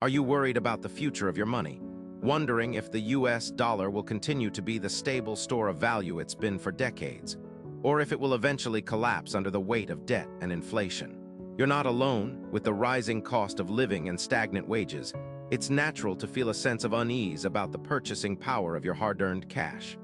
Are you worried about the future of your money, wondering if the US dollar will continue to be the stable store of value it's been for decades, or if it will eventually collapse under the weight of debt and inflation? You're not alone. With the rising cost of living and stagnant wages, it's natural to feel a sense of unease about the purchasing power of your hard-earned cash.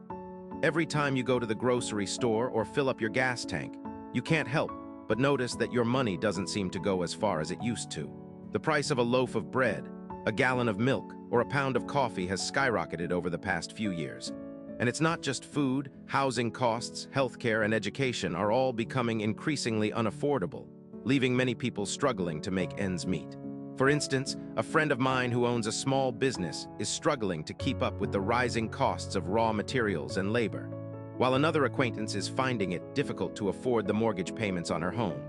Every time you go to the grocery store or fill up your gas tank, you can't help but notice that your money doesn't seem to go as far as it used to. The price of a loaf of bread, a gallon of milk, or a pound of coffee has skyrocketed over the past few years. And it's not just food. Housing costs, healthcare, and education are all becoming increasingly unaffordable, leaving many people struggling to make ends meet. For instance, a friend of mine who owns a small business is struggling to keep up with the rising costs of raw materials and labor, while another acquaintance is finding it difficult to afford the mortgage payments on her home,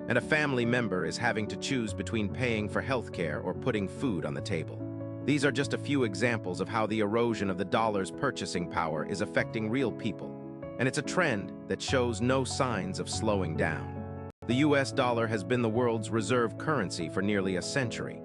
and a family member is having to choose between paying for healthcare or putting food on the table. These are just a few examples of how the erosion of the dollar's purchasing power is affecting real people, and it's a trend that shows no signs of slowing down. The US dollar has been the world's reserve currency for nearly a century,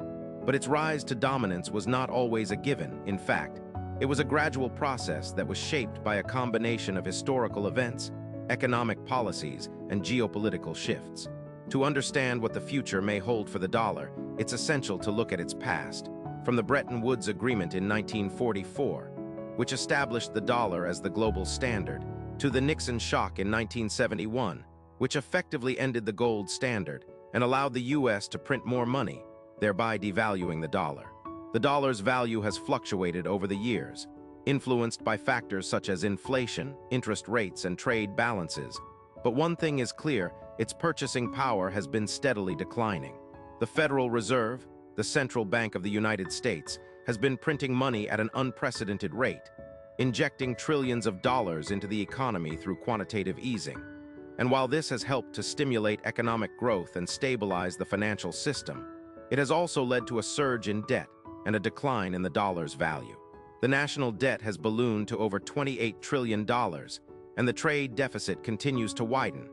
but its rise to dominance was not always a given. In fact, it was a gradual process that was shaped by a combination of historical events, economic policies, and geopolitical shifts. To understand what the future may hold for the dollar, it's essential to look at its past, from the Bretton Woods Agreement in 1944, which established the dollar as the global standard, to the Nixon shock in 1971, which effectively ended the gold standard and allowed the US to print more money, thereby devaluing the dollar. The dollar's value has fluctuated over the years, influenced by factors such as inflation, interest rates, and trade balances. But one thing is clear: its purchasing power has been steadily declining. The Federal Reserve, the central bank of the United States, has been printing money at an unprecedented rate, injecting trillions of dollars into the economy through quantitative easing. And while this has helped to stimulate economic growth and stabilize the financial system, it has also led to a surge in debt and a decline in the dollar's value. The national debt has ballooned to over $28 trillion, and the trade deficit continues to widen,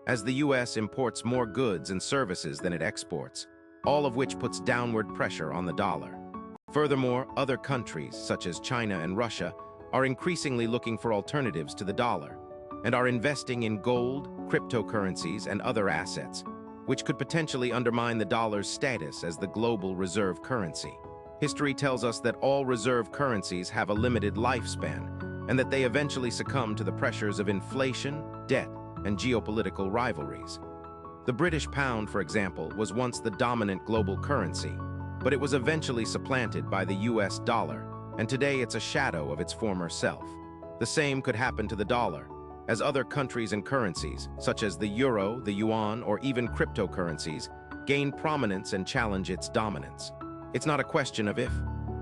as the US imports more goods and services than it exports, all of which puts downward pressure on the dollar. Furthermore, other countries, such as China and Russia, are increasingly looking for alternatives to the dollar, and are investing in gold, cryptocurrencies, and other assets, which could potentially undermine the dollar's status as the global reserve currency. History tells us that all reserve currencies have a limited lifespan, and that they eventually succumb to the pressures of inflation, debt, and geopolitical rivalries. The British pound, for example, was once the dominant global currency, but it was eventually supplanted by the US dollar, and today it's a shadow of its former self. The same could happen to the dollar, as other countries and currencies, such as the euro, the yuan, or even cryptocurrencies, gain prominence and challenge its dominance. It's not a question of if,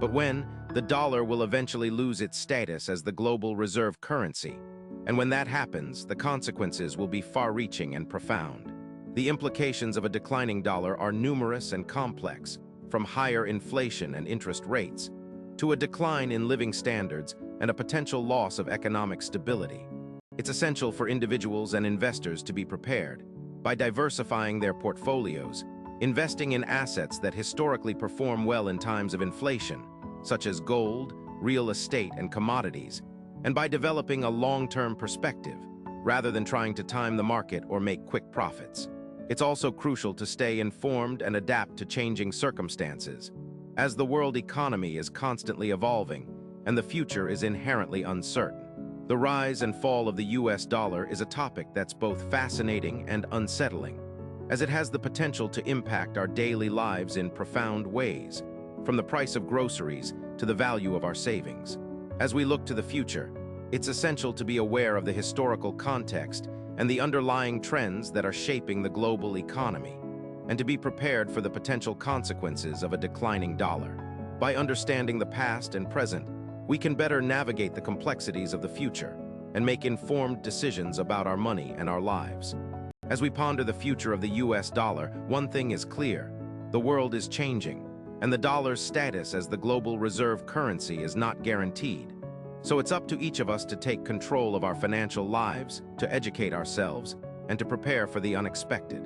but when, the dollar will eventually lose its status as the global reserve currency. And when that happens, the consequences will be far-reaching and profound. The implications of a declining dollar are numerous and complex, from higher inflation and interest rates, to a decline in living standards and a potential loss of economic stability. It's essential for individuals and investors to be prepared by diversifying their portfolios, investing in assets that historically perform well in times of inflation, such as gold, real estate, and commodities, and by developing a long-term perspective, rather than trying to time the market or make quick profits. It's also crucial to stay informed and adapt to changing circumstances, as the world economy is constantly evolving and the future is inherently uncertain. The rise and fall of the US dollar is a topic that's both fascinating and unsettling, as it has the potential to impact our daily lives in profound ways, from the price of groceries to the value of our savings. As we look to the future, it's essential to be aware of the historical context and the underlying trends that are shaping the global economy, and to be prepared for the potential consequences of a declining dollar. By understanding the past and present, we can better navigate the complexities of the future and make informed decisions about our money and our lives. As we ponder the future of the US dollar, one thing is clear: the world is changing, and the dollar's status as the global reserve currency is not guaranteed. So it's up to each of us to take control of our financial lives, to educate ourselves, and to prepare for the unexpected.